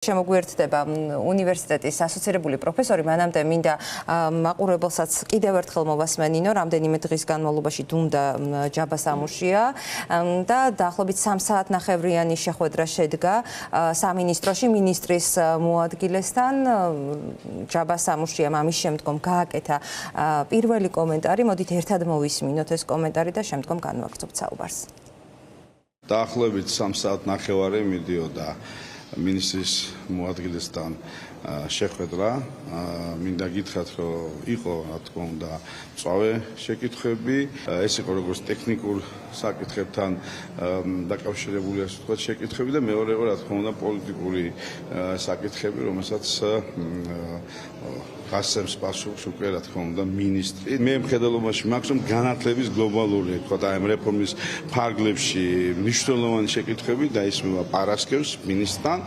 შემოგვიერთდება უნივერსიტეტის ასოცირებული პროფესორი, მანამდე მინდა მაყურებელსაც კიდევ ერთხელ მოვასმენინო, რამდენიმე დღის განმავლობაში დუმდა ჯაბა სამუშია და დაახლოებით 3 საათნახევრიანი შეხვედრა შედგა სამინისტროში მინისტრის მოადგილესთან. ჯაბა სამუშიამ ამის შემდგომ გააკეთა პირველი კომენტარი. მოდით ერთად მოვისმინოთ ეს კომენტარი და შემდგომ განვაგრძობთ საუბარს. დაახლოებით 3 საათნახევარი მიდიოდა ministris მოადგილესთან შეხვედრა. მინდა გითხრათ, რომ იყო, რა თქმა უნდა, მწვავე შეკითხვები. ეს იყო როგორც ტექნიკურ საკითხებთან დაკავშირებული, ასე ვთქვათ, შეკითხვები და მეორე იყო, რა თქმა უნდა, პოლიტიკური საკითხები, რომელსაც გასცემს პასუხს უკვე, რა თქმა უნდა, მინისტრი. მე მხედველობაში მაქვს, რომ განათლების გლობალური, ვთქვათ, აი ამ რეფორმის ფარგლებში მნიშვნელოვანი შეკითხვები დაისმება პარასკევს მინისტრთან,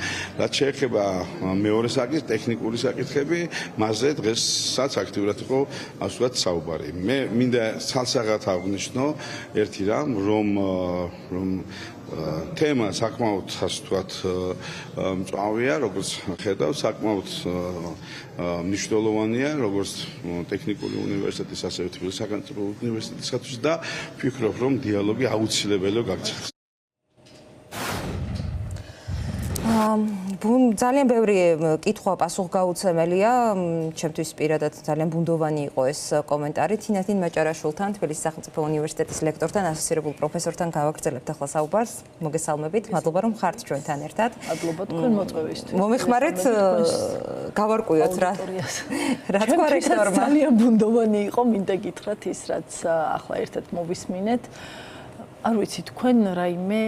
რაც შეეხება მეორე საკითხს, ტექნიკური საკითხები, მასზე დღესაც აქტიურად იყო, ასე ვთქვათ, საუბარი. მე მინდა ცალსაღად აღვნიშნო ერთი რამ, რომ თემა საკმაოდ, ასე ვთქვათ, მწვავეა, როგორც ხედავ, საკმაოდ მნიშვნელოვანია, როგორც ტექნიკური უნივერსიტეტის, ასევე თბილისის სახელმწიფო უნივერსიტეტისათვის და ვფიქრობ, რომ დიალოგი აუცილებელია გაგრძელდეს. ძალიან ბევრი კითხვა პასუხგაუცემელია, ჩემთვის პირადად ძალიან ბუნდოვანი იყო ეს კომენტარი. თინათინ მაჭარაშვილთან, თბილისის სახელმწიფო უნივერსიტეტის ლექტორთან, ასოცირებულ პროფესორთან გავაგრძელებთ ახლა საუბარს. მოგესალმებით, მადლობა რომ ხართ ჩვენთან ერთად. მადლობა თქვენ მოწვევისთვის. მომიხმარეთ, გავარკვიოთ რა თქვა რექტორმა. ძალიან ბუნდოვანი იყო, მინდა გითხრათ ის, რაც ახლა ერთად მოვისმინეთ. არ ვიცი, თქვენ რაიმე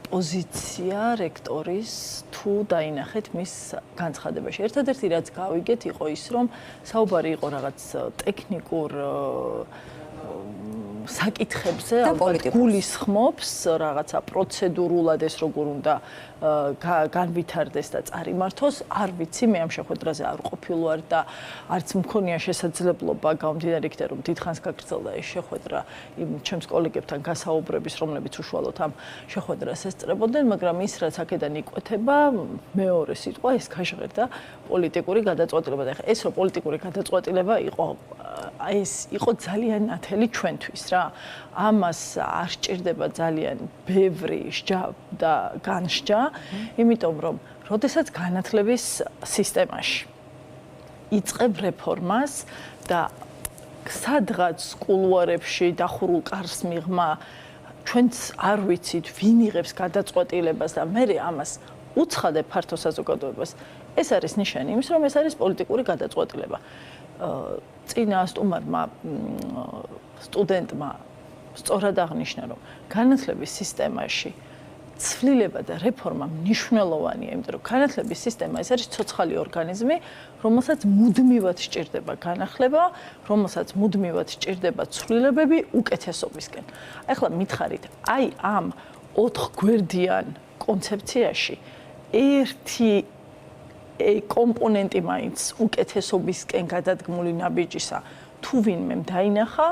პოზიცია რექტორის თუ დაინახეთ მის განცხადებაში. ერთადერთი რაც გავიგეთ იყო ის, რომ საუბარი იყო რაღაც ტექნიკურ საკითხებზე, ალბათ გულისხმობს რაღაცა პროცედურულად ეს როგორ უნდა განვითარდეს და წარიმართოს. არ ვიცი, მე ამ შეხვედრაზე არ ყოფილვარ და არც მქონია შესაძლებლობა გამომდინარე იქიდან, რომ დიდხანს გაგრძელდა ეს შეხვედრა იმ ჩემს კოლეგებთან გასაუბრების, რომლებიც უშუალოდ ამ შეხვედრას ესწრებოდნენ, მაგრამ ის რაც აქედან იკვეთება, მეორე სიტყვა ეს გაჟღერდა პოლიტიკური გადაწყვეტილება. და ეს რომ პოლიტიკური გადაწყვეტილება იყო, ეს იყო ძალიან ნათელი ჩვენთვის რა. ამას არ სჭირდება ძალიან ბევრი სჯა და განსჯა, იმიტომ რომ როდესაც განათლების სისტემაში იწყებ რეფორმას და სადღაც კულუარებში დახურულ კარს მიღმა, ჩვენც არ ვიცით ვინ იღებს გადაწყვეტილებას და მე ამას უცხადებ ფართო საზოგადოებას. ეს არის ნიშანი იმის, რომ ეს არის პოლიტიკური გადაწყვეტილება. წინა სტუმარმა სტუდენტმა სწორად აღნიშნა, რომ განათლების სისტემაში ცვლილება და რეფორმა მნიშვნელოვანია, იმიტომ რომ განათლების სისტემა ეს არის ცოცხალი ორგანიზმი, რომელსაც მუდმივად სჭირდება განახლება, რომელსაც მუდმივად სჭირდება ცვლილებები უკეთესობისკენ. ახლა მითხარით, აი ამ 4 გვერდიან კონცეფციაში ერთი კომპონენტი მაინც უკეთესობისკენ გადადგმული ნაბიჯისა თუ ვინმე დაინახა,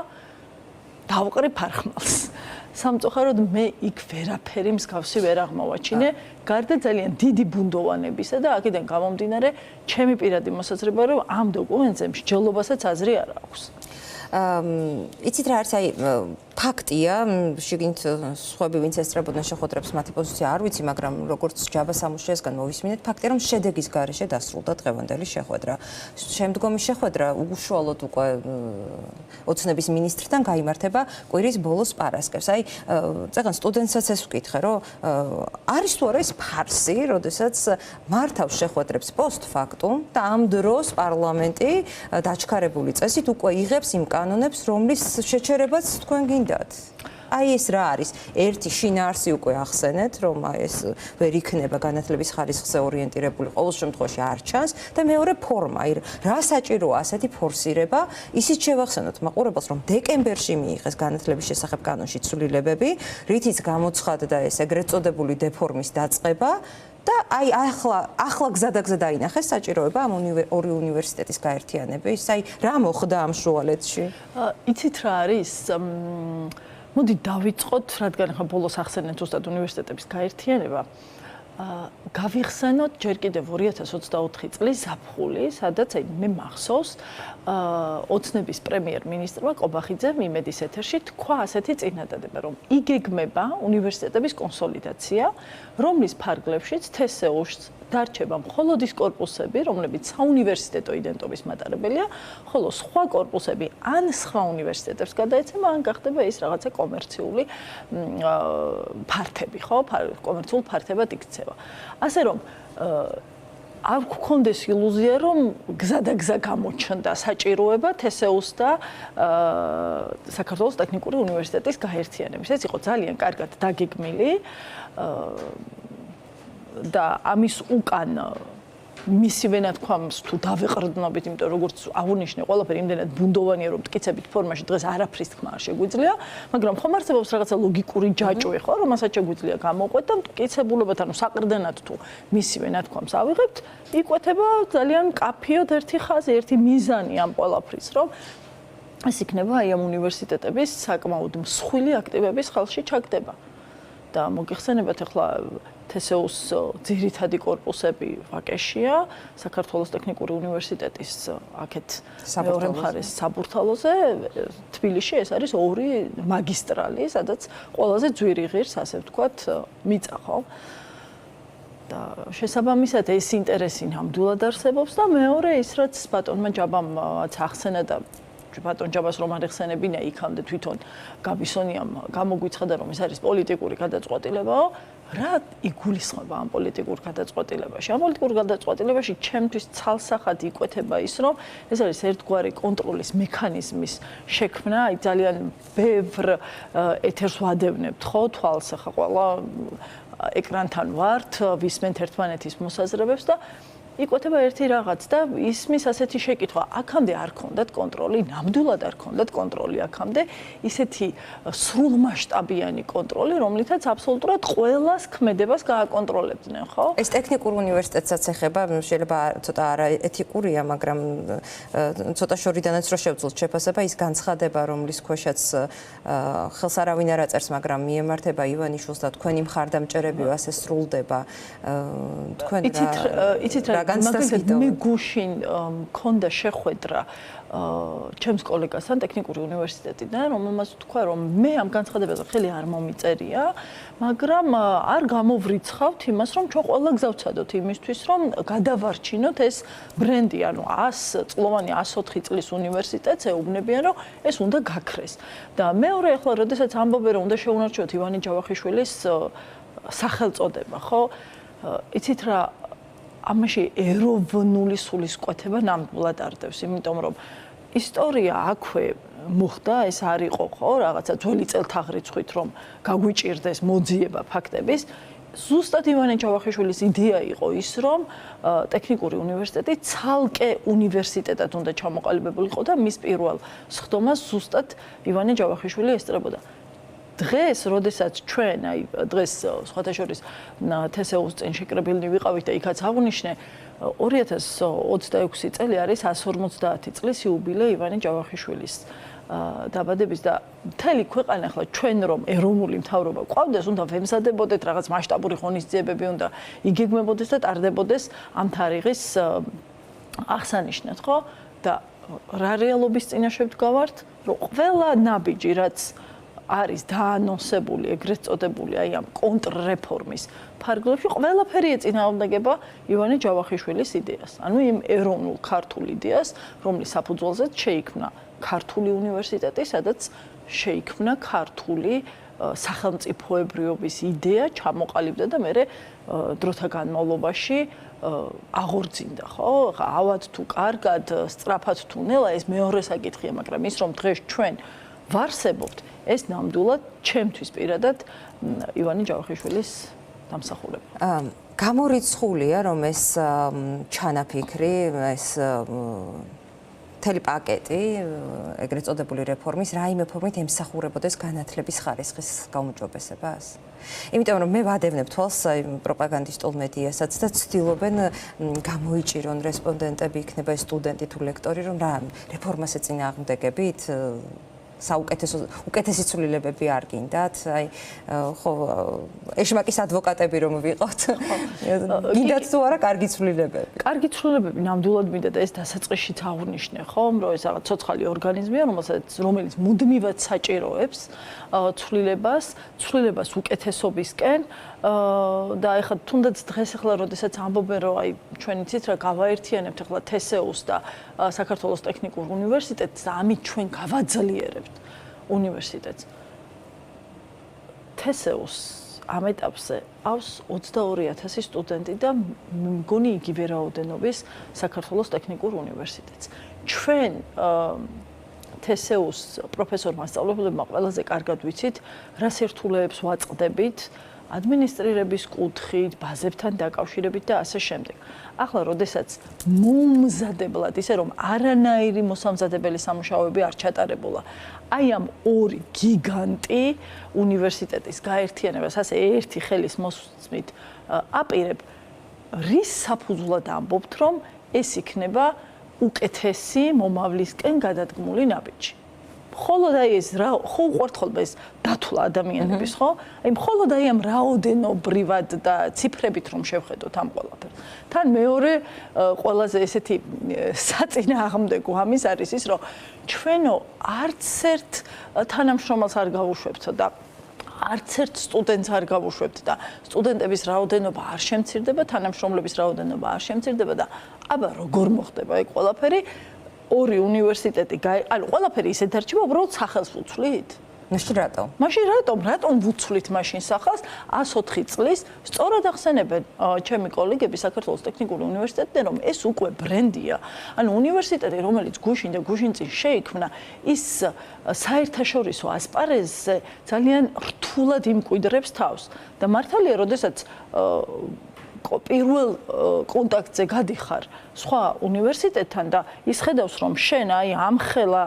დავყრი ფარხმალს. სამწუხაროდ მე იქ ვერაფერი მსგავსი ვერ აღმოვაჩინე, გარდა ძალიან დიდი ბუნდოვანებისა და აქედან გამომდინარე, ჩემი პირადი მოსაზრება რომ ამ დოკუმენტზე მსჯელობასაც აზრი არ აქვს. იცით რა არის, აი ფაქტია, შიგნით სხვები ვინც ესწრებოდნენ შეხვედრებს, მათი პოზიცია არ ვიცი, მაგრამ როგორც ჯაბა სამუშიასგან მოვისმინეთ, ფაქტია რომ შედეგის გარეშე დასრულდა დღევანდელი შეხვედრა. შემდგომი შეხვედრა უშუალოდ უკვე ოცნების მინისტრთან გაიმართება კვირის ბოლოს პარასკევს. აი, წეგან სტუდენტსაც ეს ვკითხე, რომ არის თუ არა ეს ფარსი, როდესაც მართავს შეხვედრებს პოსტფაქტუმ და ამ დროს პარლამენტი დაჩქარებული წესით უკვე იღებს იმ კანონებს, რომლის შეჩერებაც თქვენ გინდათ. აი ეს რა არის? ერთი შინაარსი უკვე ახსენეთ, რომ ეს ვერ იქნება განათლების ხარისხზე ორიენტირებული, ყოველ შემთხვევაში არ ჩანს და მეორე ფორმა, რა საჭიროა ასეთი ფორსირება, ისიც შევახსენოთ მაყურებელს, რომ დეკემბერში მიიღეს განათლების შესახებ კანონში ცვლილებები, რითიც გამოცხადდა ეს ეგრეთ წოდებული დეფორმის დაწყება. და აი ახლა გზადაგზა დაინახეს საჭიროება ამ ორი უნივერსიტეტის გაერთიანების. აი რა მოხდა ამ შუალედში? იცით რა არის? მოდი დავიწყოთ, რადგან ახლა ბოლოს ახსენეთ ზუსტად უნივერსიტეტების გაერთიანება. გავიხსენოთ ჯერ კიდევ 2024 წლის ზაფხული, სადაც მე მახსოვს ოცნების პრემიერ-მინისტრმა კობახიძემ იმედის ეთერში თქვა ასეთი წინადადება, რომ იგეგმება უნივერსიტეტების კონსოლიდაცია, რომლის ფარგლებშიც TSEU-ს დარჩება მხოლოდ ის კორპუსები, რომლებიც საუნივერსიტეტო იდენტობის მატარებელია, ხოლო სხვა კორპუსები ან სხვა უნივერსიტეტებს გადაეცემა, ან გახდება ის რაღაცა კომერციული ფართები, ხო? კომერციულ ფართებად იქცევა. ასე რომ არ გქონდეს ილუზია, რომ გზა და გზა გამოჩნდა საჭიროება TSEU-ს და საქართველოს ტექნიკური უნივერსიტეტის გაერთიანების. ეს იყო ძალიან კარგად დაგეგმილი და ამის უკან მისივე ნათქვამს თუ დავეყრდნობით, იმიტომ როგორც აღუნიშნე, ყველაფერი იმდენად ბუნდოვანია, რომ მტკიცებით ფორმაში დღეს არაფრის თქმა არ შეგვიძლია, მაგრამ ხომ არსებობს რაღაცა ლოგიკური ჯაჭვი, ხო, რომელსაც შეგვიძლია გამოყვეთ და მტკიცებულებად, ანუ საყრდენად თუ მისივე ნათქვამს ავიღებთ, იკვეთება ძალიან კაფიოდ ერთი ხაზი, ერთი მიზანი ამ ყველაფრის, რომ ეს იქნება აი ამ უნივერსიტეტების საკმაოდ მსხვილი აქტივების ხელში ჩაგდება. და მოგიხსენებათ ახლა TSEU-ს ძირითადი კორპუსები ვაკეშია, საქართველოს ტექნიკური უნივერსიტეტის აქეთ მეორე მხარეს საბურთალოზე, თბილისში ეს არის ორი მაგისტრალი, სადაც ყველაზე ძვირი ღირს, ასე ვთქვათ, მიწა, ხო? და შესაბამისად ეს ინტერესი ნამდვილად არსებობს და მეორე ის რაც ბატონმა ჯაბამაც ახსენა და ბატონ ჯაბას რომ არ ეხსენებინა იქამდე თვითონ გაბისონიამ გამოგვიცხადა რომ ეს არის პოლიტიკური გადაწყვეტილებაო, რა იგულისხმება ამ პოლიტიკურ გადაწყვეტილებაში? ამ პოლიტიკურ გადაწყვეტილებაში ჩემთვის ცალსახად იკვეთება ის, რომ ეს არის ერთგვარი კონტროლის მექანიზმის შექმნა, აი ძალიან ბევრ ეთერს ვადევნებთ, ხო, თვალს ახლა ყველა ეკრანთან ვართ, ვისმენთ ერთმანეთის მოსაზრებებს და იკვეთება ერთი რაღაც და ისმის ასეთი შეკითხვა, აქამდე არ ქონდათ კონტროლი, ნამდვილად არ ქონდათ კონტროლი აქამდე, ისეთი სრულმასშტაბიანი კონტროლი, რომლითაც აბსოლუტურად ყველას ქმედებას გააკონტროლებდნენ, ხო? ეს ტექნიკურ უნივერსიტეტსაც ეხება, შეიძლება ცოტა არაეთიკურია, მაგრამ ცოტა შორიდანაც რო შევძლოთ შეფასება, ის განცხადება, რომლის ქვეშაც ხელს არავინ არ აწერს, მაგრამ მიემართება ივანიშვილს და თქვენი მხარდამჭერებიო ასე სრულდება. თქვენ იცით რა მე გუშინ მქონდა შეხვედრა ჩემს კოლეგასთან ტექნიკური უნივერსიტეტიდან, რომელმაც თქვა, რომ მე ამ განცხადებაზე ხელი არ მომიწერია, მაგრამ არ გამოვრიცხავთ იმას, რომ ჩვენ ყველა გზავცადოთ იმისთვის, რომ გადავარჩინოთ ეს ბრენდი, ანუ 100 წლოვანი 104 წლის უნივერსიტეტს ეუბნებიან, რომ ეს უნდა გაქრეს. და მეორე ახლა, როდესაც ამბობენ, რომ უნდა შეუნარჩუნოთ ივანე ჯავახიშვილის სახელწოდება, ხო? იცით რა ამაში ეროვნული სულისკვეთება ნამდვილად არდევს, იმიტომ რომ ისტორია აქვე მოხდა, ეს არ იყო, ხო, რაღაცა ძველი წელთაღრიცხვით, რომ გაგვიჭირდეს მოძიება ფაქტების. ზუსტად ივანე ჯავახიშვილის იდეა იყო ის, რომ ტექნიკური უნივერსიტეტი ცალკე უნივერსიტეტად უნდა ჩამოყალიბებულიყო და მის პირველ სხდომას ზუსტად ივანე ჯავახიშვილი ესწრებოდა. დღეს, როდესაც ჩვენ, აი დღეს სხვათა შორის TSEU-ს წინ შეკრებილნი ვიყავით და იქაც აღნიშნე 2026 წელი არის 150 წლის იუბილე ივანე ჯავახიშვილის დაბადების და მთელი ქვეყანა ახლა ჩვენ რომ ეროვნული მთავრობა გვყავდეს, უნდა ვემზადებოდეთ რაღაც მასშტაბური ღონისძიებები, უნდა იგეგმებოდეს და ტარდებოდეს ამ თარიღის აღსანიშნად, ხო? და რა რეალობის წინაშე ვდგავართ, რომ ყველა ნაბიჯი, რაც არის დაანონსებული, ეგრეთ წოდებული, აი ამ კონტრრეფორმის ფარგლებში, ყველაფერი ეწინააღმდეგება ივანე ჯავახიშვილის იდეას. ანუ იმ ეროვნულ ქართულ იდეას, რომლის საფუძველზეც შეიქმნა ქართული უნივერსიტეტი, სადაც შეიქმნა ქართული სახელმწიფოებრიობის იდეა, ჩამოყალიბდა და მერე დროთა განმავლობაში აღორძინდა, ხო? ავად თუ კარგად, სწრაფად თუ ნელა, ეს მეორე საკითხია, მაგრამ ის რომ დღეს ჩვენ ვარსებობთ, ეს ნამდვილად ჩემთვის პირადად ივანე ჯავახიშვილის დამსახურება. გამორიცხულია, რომ ეს ჩანაფიქრი, ეს მთელი პაკეტი ეგრეთ წოდებული რეფორმის რაიმე ფორმით ემსახურებოდეს განათლების ხარისხის გაუმჯობესებას. იმიტომ რომ მე ვადევნებ თვალს პროპაგანდისტულ მედიასაც და ცდილობენ გამოიჭირონ რესპონდენტები, იქნება ეს სტუდენტი თუ ლექტორი, რომ რა რეფორმას ეწინააღმდეგებით უკეთესი ცვლილებები არ გინდათ? აი ხო ეშმაკის ადვოკატები რომ ვიყოთ. გინდათ თუ არა კარგი ცვლილებები? კარგი ცვლილებები ნამდვილად მინდა და ეს დასაწყისშიც აღვნიშნე, ხო, რომ ეს რაღაც ცოცხალი ორგანიზმია, რომელიც მუდმივად საჭიროებს ცვლილებას უკეთესობისკენ და ეხლა თუნდაც დღეს ახლა როდესაც ამბობენ რომ აი ჩვენ იცით რა გავაერთიანებთ ახლა TSEU-ს და საქართველოს ტექნიკურ უნივერსიტეტს და ამით ჩვენ გავაძლიერებთ უნივერსიტეტს. TSEU-ს ამ ეტაპზე ავს 22,000 სტუდენტი და მგონი იგივე რაოდენობის საქართველოს ტექნიკურ უნივერსიტეტს. ჩვენ TSEU-ს პროფესორ მასწავლებლებმა ყველაზე კარგად ვიცით, რა სირთულეებს ვაწყდებით ადმინისტრირების კუთხით, ბაზებთან დაკავშირებით და ასე შემდეგ. ახლა, როდესაც მომზადებლად, ისე რომ არანაირი მოსამზადებელი სამუშაოები არ ჩატარებულა, აი ამ ორი გიგანტი უნივერსიტეტის გაერთიანებას, ასე ერთი ხელის მოსწმით აპირებ, რის საფუძვლად ამბობთ, რომ ეს იქნება უკეთესი მომავლისკენ გადადგმული ნაბიჯი. მხოლოდ აი ეს რა ხო უყვართ ხოლმე ეს დათვლა ადამიანების, ხო? აი მხოლოდ აი ამ რაოდენობრივად და ციფრებით რომ შევხედოთ ამ ყველაფერს. თან მეორე ყველაზე ესეთი საწინააღმდეგო ამის არის ის, რომ ჩვენო არც ერთ თანამშრომელს არ გავუშვებთ და არც ერთ სტუდენტს არ გავუშვებთ და სტუდენტების რაოდენობა არ შემცირდება, თანამშრომლების რაოდენობა არ შემცირდება და აბა როგორ მოხდება ეგ ყველაფერი? ორი უნივერსიტეტი, ანუ ყველაფერი ისე დარჩება, უბრალოდ სახელს ვუცვლით. მაშინ რატომ? რატომ ვუცვლით მაშინ სახელს 104 წლის? სწორად ახსენებენ ჩემი კოლეგები საქართველოს ტექნიკური უნივერსიტეტიდან, რომ ეს უკვე ბრენდია. ანუ უნივერსიტეტი, რომელიც გუშინ და გუშინ წინ შეიქმნა, ის საერთაშორისო ასპარეზზე ძალიან რთულად იმკვიდრებს თავს და მართალია, როდესაც პირველ კონტაქტზე გადიხარ სხვა უნივერსიტეტთან და ის ხედავს რომ შენ აი ამხელა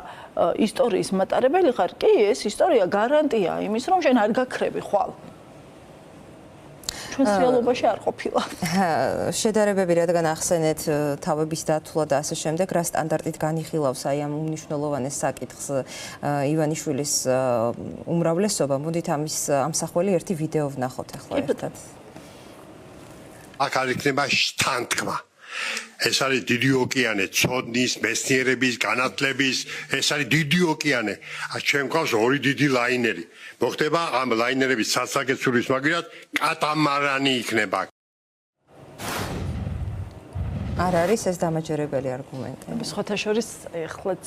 ისტორიის მატარებელი ხარ, კი, ეს ისტორია გარანტია იმის რომ შენ არ გაქრები ხვალ. ჩვენს რეალობაში არ ყოფილა. შედარებები რადგან ახსენეთ თავების დათვლა და ასე შემდეგ, რა სტანდარტით განიხილავს აი ამ უმნიშვნელოვანეს საკითხს ივანიშვილის უმრავლესობა. მოდით ამის ამსახველი ერთი ვიდეო ვნახოთ ახლა ერთად. აქ არ იქნება შთანთქმა. ეს არის დიდი ოკეანე, ცოდნის, მეცნიერების, განათლების, ეს არის დიდი ოკეანე. ჩვენ გვყავს ორი დიდი ლაინერი. მოხდება ამ ლაინერების სასაგეცურის მაგერად კატამარანი იქნება. არ არის ეს დამაჯერებელი არგუმენტი. სხვათა შორის ეხლაც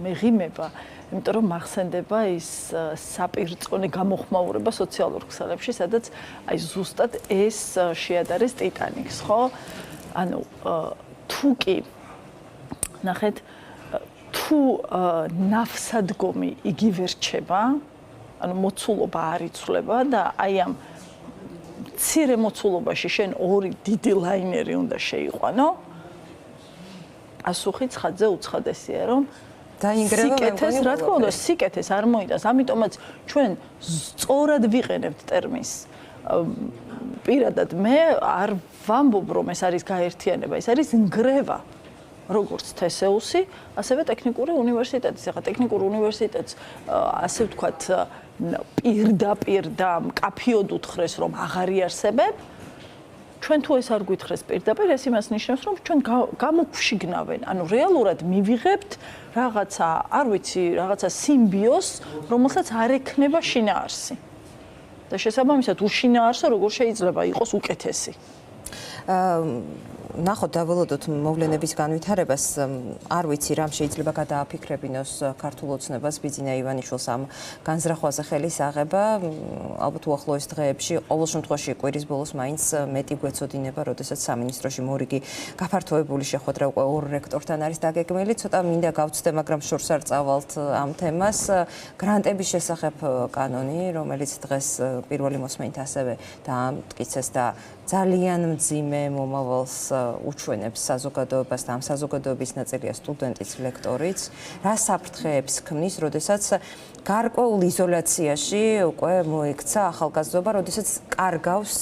მეღიმება, იმიტომ რომ მახსენდება ის საპირწონე გამოხმაურება სოციალურ ქსელებში, სადაც აი ზუსტად ეს შეადარეს ტიტანიკს, ხო? ანუ თუ კი ნახეთ თუ ნავსადგომი იგივე რჩება, ანუ მოცულობა არ იცვლება და აი ამ მცირე მოცულობაში შენ ორი დიდი ლაინერი უნდა შეიყვანო, პასუხი ცხადზე უცხადესია, რომ სიკეთეს, რა თქმა უნდა, სიკეთეს არ მოიტანს, ამიტომაც ჩვენ სწორად ვიყენებთ ტერმინს. პირადად მე არ ვამბობ, რომ ეს არის გაერთიანება, ეს არის ნგრევა. როგორც TSEU-სი, ასევე ტექნიკური უნივერსიტეტის. ახლა ტექნიკურ უნივერსიტეტს ასე ვთქვათ, პირდაპირ და მკაფიოდ უთხრეს, რომ აღარ იარსებებ. ჩვენ თუ ეს არ გვითხრეს პირდაპირ, ეს იმას ნიშნავს, რომ ჩვენ გამოგვშიგნავენ. ანუ რეალურად მივიღებთ რაღაცა, არ ვიცი, რაღაცა სიმბიოზს, რომელსაც არ ექნება შინაარსი. და შესაბამისად უშინაარსო როგორ შეიძლება იყოს უკეთესი. ნახოთ დაველოდოთ მოვლენების განვითარებას. არ ვიცი რამ შეიძლება გადააფიქრებინოს ქართულ ოცნებას ბიძინა ივანიშვილს ამ განზრახვაზე ხელის აღება. ალბათ უახლოეს დღეებში, ყოველ შემთხვევაში კვირის ბოლოს მაინც მეტი გვეცოდინება, როდესაც სამინისტროში მორიგი გაფართოებული შეხვედრა უკვე ორ რექტორთან არის დაგეგმილი. ცოტა მინდა გავცდე, მაგრამ შორს არ წავალთ ამ თემას. გრანტების შესახებ კანონი, რომელიც დღეს პირველი მოსმენით ასევე დაამტკიცეს და ძალიან მძიმე მომავალს უჩვენებს საზოგადოებას და ამ საზოგადოების ნაწილია სტუდენტიც, ლექტორიც. რა საფრთხეებს ქმნის, როდესაც გარკვეულ იზოლაციაში უკვე მოექცა ახალგაზრდობა, როდესაც კარგავს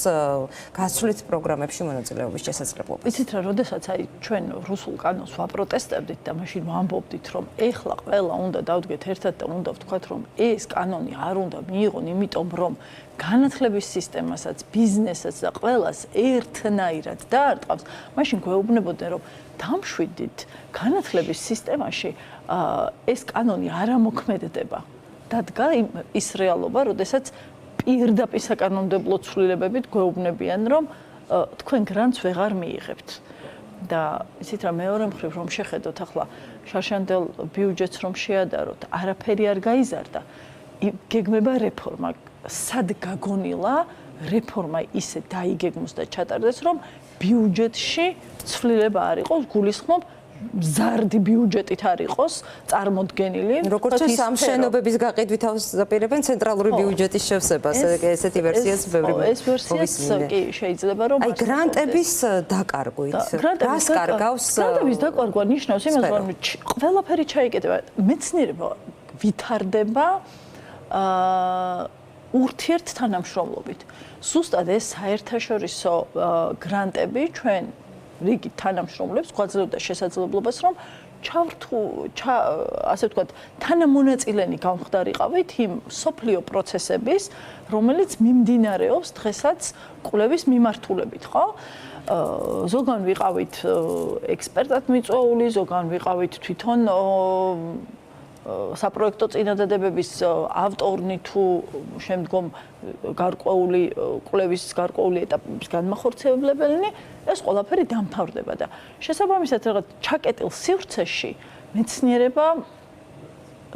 გასვლით პროგრამებში მონაწილეობის შესაძლებლობას. იცით რა, როდესაც ჩვენ რუსულ კანონს ვაპროტესტებდით და მაშინ ვამბობდით, რომ ეხლა ყველა უნდა დავდგეთ ერთად და უნდა ვთქვათ, რომ ეს კანონი არ უნდა მიიღონ, იმიტომ რომ განათლების სისტემასაც, ბიზნესაც და ყველას ერთნაირად დაარტყავს, მაშინ გვეუბნებოდნენ, რომ დამშვიდით განათლების სისტემაში ეს კანონი არ ამოქმედდება. დადგა ის რეალობა, როდესაც პირდაპირ საკანონმდებლო ცვლილებებით გვეუბნებიან, რომ თქვენ გრანტს ვეღარ მიიღებთ. და იცით რა, მეორე მხრივ რომ შეხედოთ ახლა შარშანდელ ბიუჯეტს რომ შეადაროთ, არაფერი არ გაიზარდა. გეგმება რეფორმა. სად გაგონილა რეფორმა ისე დაიგეგმოს და ჩატარდეს, რომ ბიუჯეტში ცვლილება არ იყოს, გულისხმობ მზარდი ბიუჯეტით არ იყოს წარმოდგენილი. როგორც ამ შენობების გაყიდვითავს დაპირებენ ცენტრალური ბიუჯეტის შევსებას, ესეთი ვერსიაც ბევრი ეს ვერსიაც კი შეიძლება რომ აი გრანტების დაკარგვით. რას კარგავს? გრანტების დაკარგვა ნიშნავს იმას, რომ ყველაფერი ჩაიკეტება. მეცნიერება ვითარდება ურთიერთ თანამშრომლობით. ზუსტად ეს საერთაშორისო გრანტები ჩვენ რიგი თანამშრომლებს გვაძლევდა შესაძლებლობას, რომ ასე ვთქვათ, თანამონაწილენი გამხდარიყავით იმ სოფლიო პროცესების, რომელიც მიმდინარეობს დღესაც კვლევის მიმართულებით, ხო? ზოგან ვიყავით ექსპერტად მიწვეული, ზოგან ვიყავით თვითონ საპროექტო წინადადებების ავტორნი თუ შემდგომ გარკვეული კვლევის გარკვეული ეტაპების განმახორციელებელნი, ეს ყველაფერი დამთავრდება და შესაბამისად რაღაც ჩაკეტილ სივრცეში მეცნიერება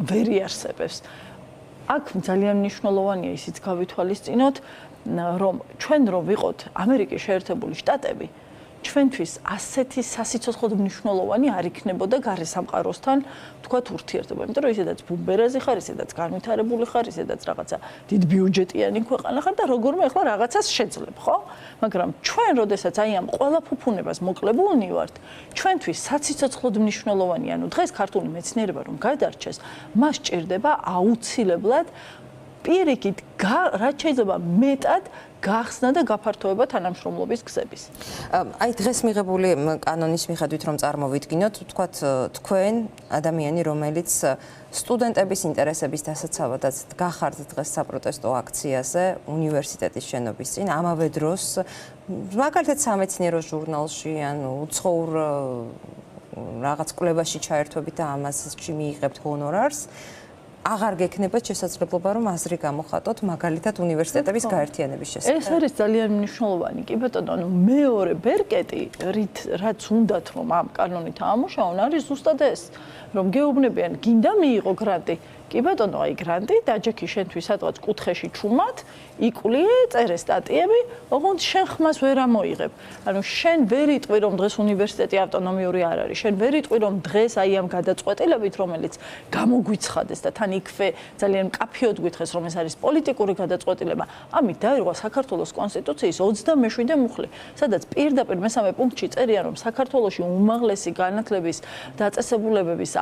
ვერ იარსებებს. აქ ძალიან მნიშვნელოვანია ისიც გავითვალისწინოთ, რომ ჩვენ რომ ვიყოთ ამერიკის შეერთებული შტატები, ჩვენთვის ასეთი სასიცოცხლო მნიშვნელოვანი არ იქნებოდა გარესამყაროსთან თქვათ ურთიერთობა. იმიტომ რომ ისედაც ბუმბერაზი ხარ, ისედაც განვითარებული ხარ, ისედაც რაღაცა დიდ ბიუჯეტიანი ქვეყანა ხარ და როგორმე ახლა რაღაცას შეძლებ, ხო? მაგრამ ჩვენ, როდესაც აი ამ ყველა ფუფუნებას მოკლებულნი ვართ, ჩვენთვის სასიცოცხლო მნიშვნელოვანი, ანუ დღეს ქართული მეცნიერება რომ გადარჩეს, მას ჭირდება აუცილებლად პირიქით, რაც შეიძლება მეტად გახსნა და გაფართოება თანამშრომლობის გზების. აი დღეს მიღებული კანონის მიხედვით რომ წარმოვიდგინოთ, ვთქვათ, თქვენ ადამიანი, რომელიც სტუდენტების ინტერესების დასაცავადაც გახართ დღეს საპროტესტო აქციაზე უნივერსიტეტის შენობის წინ, ამავე დროს მაგალითად სამეცნიერო ჟურნალში, ანუ უცხოურ რაღაც კვლევაში ჩაერთვებით და ამასში მიიღებთ ჰონორარს, აღარ გექნებათ შესაძლებლობა რომ აზრი გამოხატოთ მაგალითად უნივერსიტეტების გაერთიანების შესახებ. ეს არის ძალიან მნიშვნელოვანი, კი ბატონო, ანუ მეორე ბერკეტი, რაც უნდათ რომ ამ კანონით აამუშავონ, არის ზუსტად ეს, რომ გეუბნებიან, გინდა მიიღო გრანტი. კი ბატონო, აი გრანტი დაჯექი შენთვის სადღაც კუთხეში ჩუმად, იკვლიე, წერე სტატიები, ოღონდ შენ ხმას ვერ ამოიღებ. ანუ შენ ვერ იტყვი რომ დღეს უნივერსიტეტი ავტონომიური არ არის. შენ ვერ იტყვი რომ დღეს აი ამ გადაწყვეტილებით, რომელიც გამოგვიცხადეს და თან იქვე ძალიან მკაფიოდ გითხეს რომ ეს არის პოლიტიკური გადაწყვეტილება. ამით დაირღვა საქართველოს კონსტიტუციის 27 მუხლი, სადაც პირდაპირ მესამე პუნქტში წერია რომ საქართველოში უმაღლესი განათლების დაწესებულებების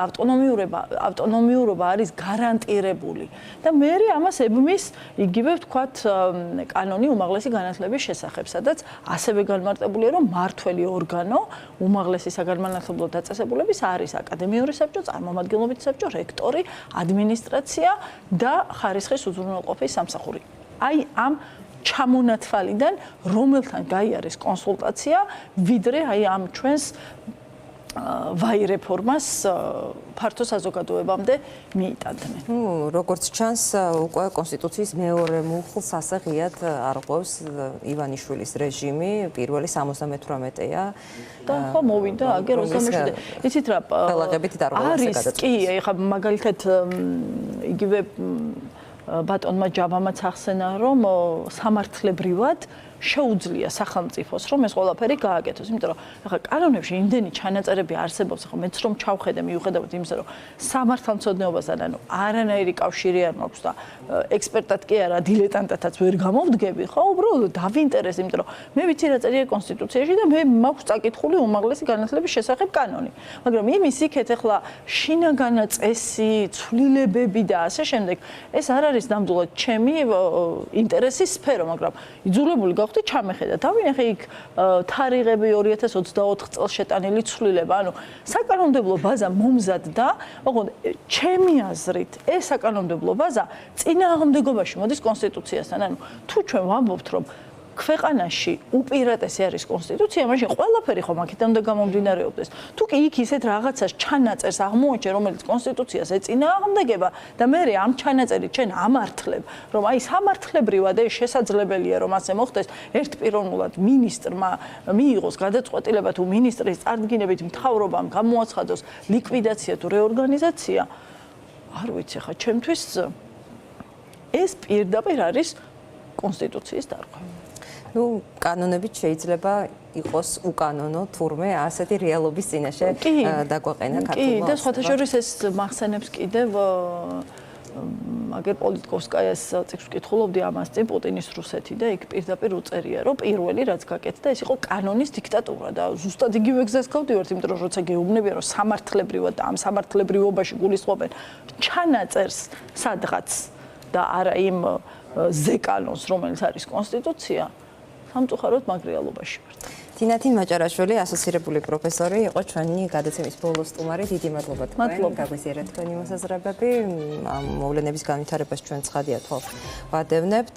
ავტონომიურობა არის გარანტირებული და მე ამას ებმის იგივე ვთქვათ კანონი უმაღლესი განათლების შესახებ, სადაც ასევე განმარტებულია რომ მართველი ორგანო უმაღლესი საგანმანათლებლო დაწესებულების არის აკადემიური საბჭო, წარმომადგენლობითი საბჭო, რექტორი, ადმინისტრაცია და ხარისხის უზრუნველყოფის სამსახური. აი ამ ჩამონათვალიდან რომელთან გაიარეს კონსულტაცია, ვიდრე აი ამ ჩვენს ვაი რეფორმას ფართო საზოგადოებამდე მიიტანდნენ. როგორც ჩანს, უკვე კონსტიტუციის მეორე მუხლს ასე ღიად არღვევს ივანიშვილის რეჟიმი, პირველი 78-ია. და ხო მოვიდა აგერ 27. იცით რა, არის კი, ეხლა მაგალითად იგივე ბატონმა ჯაბამაც ახსენა, რომ სამართლებრივად შეუძლია სახელმწიფოს რომ ეს ყველაფერი გააკეთოს, იმიტომ რომ ახლა კანონებში იმდენი ჩანაწერები არსებობს, ახლა მეც რომ ჩავხედე მიუხედავად იმისა, რომ სამართალმცოდნეობასთან ანუ არანაირი კავშირი არ მაქვს და ექსპერტად კი არა, დილეტანტათაც ვერ გამოვდგები, ხო, უბრალოდ დავინტერესდი, იმიტომ რომ მე ვიცი რა წერია კონსტიტუციაში და მე მაქვს წაკითხული უმაღლესი განათლების შესახებ კანონი. მაგრამ იმის იქეთ ახლა შინაგანა წესი, ცვლილებები და ასე შემდეგ, ეს არ არის ნამდვილად ჩემი ინტერესის სფერო, მაგრამ იძულებული გავხდი ჩამეხედა. დავინახე იქ თარიღები 2024 წელს შეტანილი ცვლილება, ანუ საკანონმდებლო ბაზა მომზადდა, ოღონდ ჩემი აზრით ეს საკანონმდებლო ბაზა წინააღმდეგობაში მოდის კონსტიტუციასთან. ანუ თუ ჩვენ ვამბობთ, რომ ქვეყანაში უპირატესი არის კონსტიტუცია, მაშინ ყველაფერი ხომ აქედან უნდა გამომდინარეობდეს. თუ კი იქ ისეთ რაღაცას ჩანაწერს აღმოაჩენ, რომელიც კონსტიტუციას ეწინააღმდეგება და მე ამ ჩანაწერით ჩვენ ამართლებ, რომ აი სამართლებრივად ეს შესაძლებელია, რომ ასე მოხდეს, ერთპიროვნულად მინისტრმა მიიღოს გადაწყვეტილება თუ მინისტრის წარდგინებით მთავრობამ გამოაცხადოს ლიკვიდაცია თუ რეორგანიზაცია, არ ვიცი ხა, ჩემთვის ეს პირდაპირ არის კონსტიტუციის დარღვევა. ნუ კანონებით შეიძლება იყოს უკანონო, თურმე ასეთი რეალობის წინაშე დაგვაყენა ქართულმა. კი, და სხვათა შორის ეს მახსენებს კიდევ აგერ პოლიტკოვსკაიას ციკლს ვკითხულობდი ამას წინ პუტინის რუსეთი და იქ პირდაპირ უწერია, რომ პირველი რაც გაკეთდა, ეს იყო კანონის დიქტატურა და ზუსტად იგივე გზას გავდივართ, იმიტომ რომ როცა გეუბნებიან, რომ სამართლებრივად და ამ სამართლებრივობაში გულისხმობენ ჩანაწერს სადღაც და არა იმ ზეკანონს, რომელიც არის კონსტიტუცია, სამწუხაროდ მაგ რეალობაში ვართ. თინათი მაჭარაშვილი, ასოცირებული პროფესორი, იყო ჩვენი გადაცემის ბოლო სტუმარი. დიდი მადლობა თქვენ, გაგვიზიარეთ თქვენი მოსაზრებები. ამ მოვლენების განვითარებას ჩვენ ცხადია თვალს ვადევნებთ.